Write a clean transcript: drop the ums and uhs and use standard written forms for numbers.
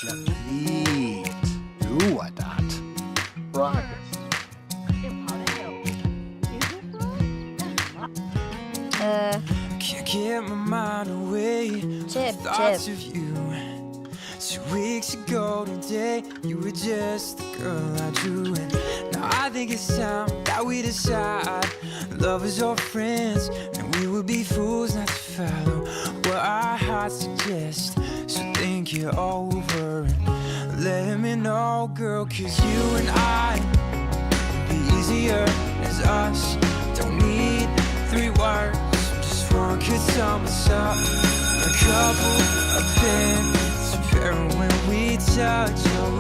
Fint. Jo dat. Can't get my mind away Chip, thoughts Chip. of you. 2 weeks ago today, you were just the girl I drew. And now I think it's time that we decide, lovers or friends, and we would be fools not to follow what our hearts suggest. So think it over and let me know, girl, 'cause you and I would be easier as us. Don't need 3 words, just one could sum us up. A couple of opinions, apparent when we touch. Oh,